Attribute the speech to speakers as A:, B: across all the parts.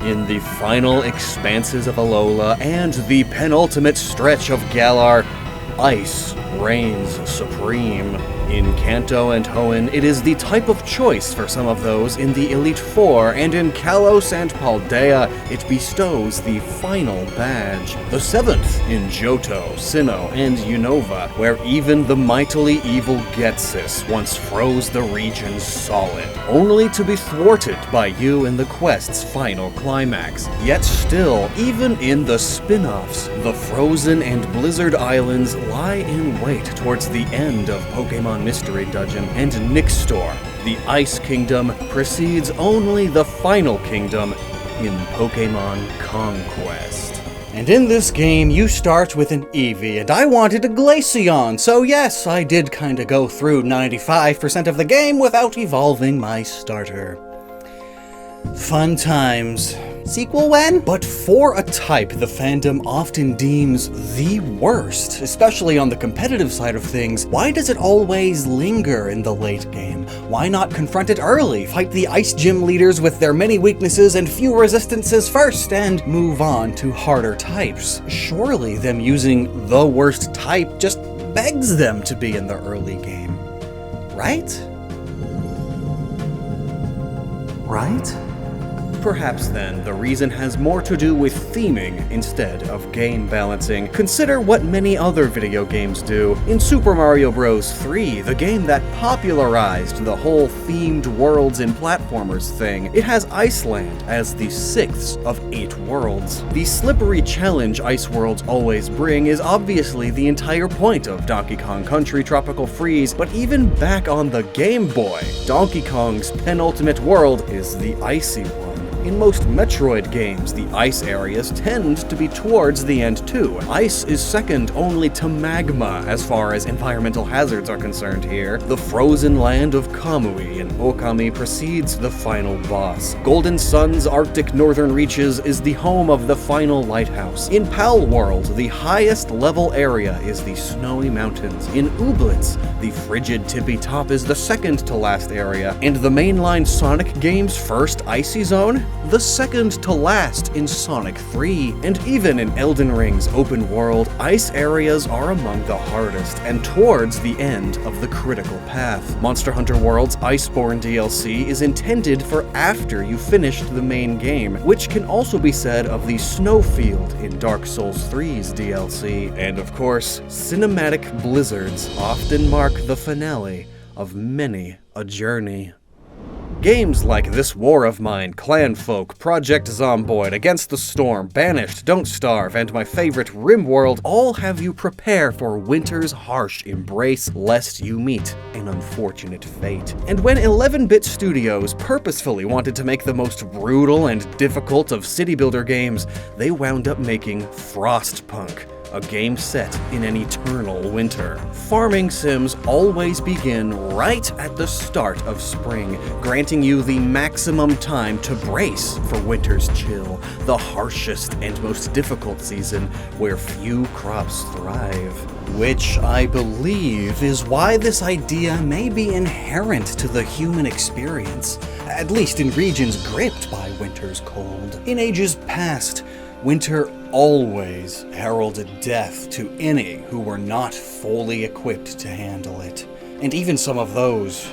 A: In the final expanses of Alola and the penultimate stretch of Galar, ice reigns supreme. In Kanto and Hoenn, it is the type of choice for some of those in the Elite Four, and in Kalos and Paldea, it bestows the final badge. The 7th in Johto, Sinnoh, and Unova, where even the mightily evil Getsis once froze the region solid, only to be thwarted by you in the quest's final climax. Yet still, even in the spin-offs, the Frozen and Blizzard Islands lie in wait towards the end of Pokémon Mystery Dungeon, and Nixtor, the Ice Kingdom, precedes only the final kingdom in Pokémon Conquest. And in this game, you start with an Eevee, and I wanted a Glaceon, so yes, I did kinda go through 95% of the game without evolving my starter. Fun times. Sequel when? But for a type the fandom often deems the worst, especially on the competitive side of things, why does it always linger in the late game? Why not confront it early, fight the ice gym leaders with their many weaknesses and few resistances first, and move on to harder types? Surely them using the worst type just begs them to be in the early game. Right? Right? Perhaps then, the reason has more to do with theming instead of game balancing. Consider what many other video games do. In Super Mario Bros. 3, the game that popularized the whole themed worlds in platformers thing, it has Iceland as the 6th of 8 worlds. The slippery challenge ice worlds always bring is obviously the entire point of Donkey Kong Country Tropical Freeze, but even back on the Game Boy, Donkey Kong's penultimate world is the icy one. In most Metroid games, the ice areas tend to be towards the end too. Ice is second only to magma as far as environmental hazards are concerned here. The frozen land of Kamui in Okami precedes the final boss. Golden Sun's Arctic northern reaches is the home of the final lighthouse. In Pal World, the highest level area is the snowy mountains. In Ooblets, the frigid tippy top is the second to last area. And the mainline Sonic game's first icy zone? The second to last in Sonic 3, and even in Elden Ring's open world, ice areas are among the hardest and towards the end of the critical path. Monster Hunter World's Iceborne DLC is intended for after you finished the main game, which can also be said of the Snowfield in Dark Souls 3's DLC. And of course, cinematic blizzards often mark the finale of many a journey. Games like This War of Mine, Clanfolk, Project Zomboid, Against the Storm, Banished, Don't Starve, and my favorite RimWorld all have you prepare for winter's harsh embrace lest you meet an unfortunate fate. And when 11-bit studios purposefully wanted to make the most brutal and difficult of city builder games, they wound up making Frostpunk, a game set in an eternal winter. Farming sims always begin right at the start of spring, granting you the maximum time to brace for winter's chill, the harshest and most difficult season where few crops thrive. Which I believe is why this idea may be inherent to the human experience, at least in regions gripped by winter's cold. In ages past, winter always heralded death to any who were not fully equipped to handle it, and even some of those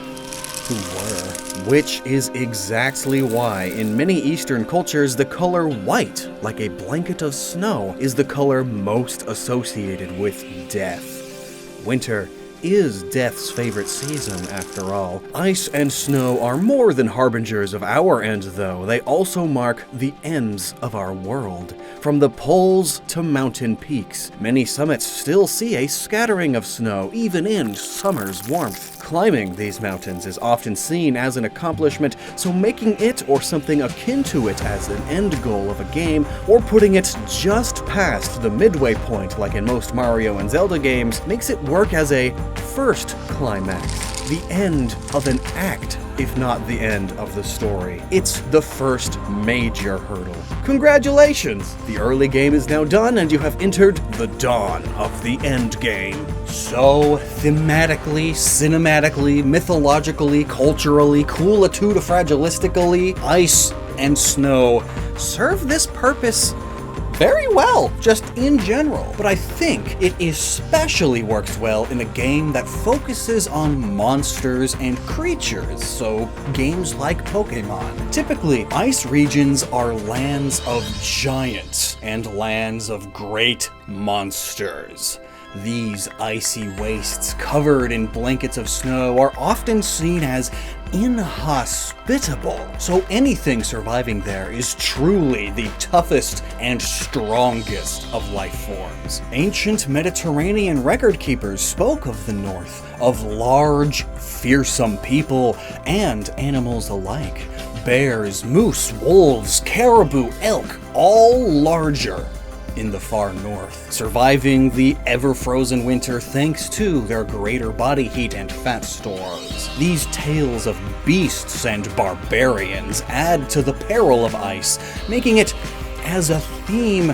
A: who were. Which is exactly why in many Eastern cultures the color white, like a blanket of snow, is the color most associated with death. Winter is death's favorite season, after all. Ice and snow are more than harbingers of our end, though. They also mark the ends of our world. From the poles to mountain peaks, many summits still see a scattering of snow, even in summer's warmth. Climbing these mountains is often seen as an accomplishment, so making it or something akin to it as an end goal of a game, or putting it just past the midway point like in most Mario and Zelda games, makes it work as a first climax, the end of an act, if not the end of the story. It's the first major hurdle. Congratulations! The early game is now done and you have entered the dawn of the end game. So, thematically, cinematically, mythologically, culturally, coolitude-fragilistically, ice and snow serve this purpose very well, just in general. But I think it especially works well in a game that focuses on monsters and creatures, so games like Pokemon. Typically, ice regions are lands of giants and lands of great monsters. These icy wastes covered in blankets of snow are often seen as inhospitable, so anything surviving there is truly the toughest and strongest of life forms. Ancient Mediterranean record keepers spoke of the North, of large, fearsome people and animals alike. Bears, moose, wolves, caribou, elk, all larger in the far north, surviving the ever-frozen winter thanks to their greater body heat and fat stores. These tales of beasts and barbarians add to the peril of ice, making it, as a theme,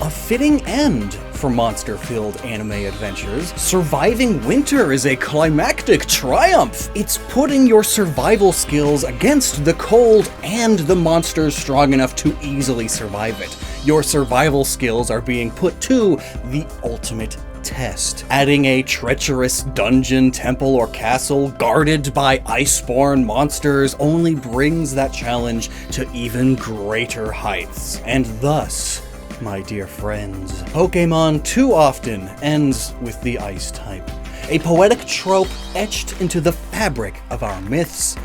A: a fitting end for monster-filled anime adventures. Surviving winter is a climactic triumph. It's putting your survival skills against the cold and the monsters strong enough to easily survive it. Your survival skills are being put to the ultimate test. Adding a treacherous dungeon, temple, or castle guarded by iceborne monsters only brings that challenge to even greater heights. And thus, my dear friends, Pokemon too often ends with the ice type. A poetic trope etched into the fabric of our myths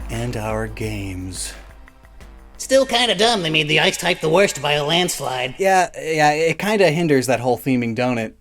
A: and our games.
B: Still kinda dumb they made the ice type the worst by a landslide.
A: Yeah, it kinda hinders that whole theming, don't it?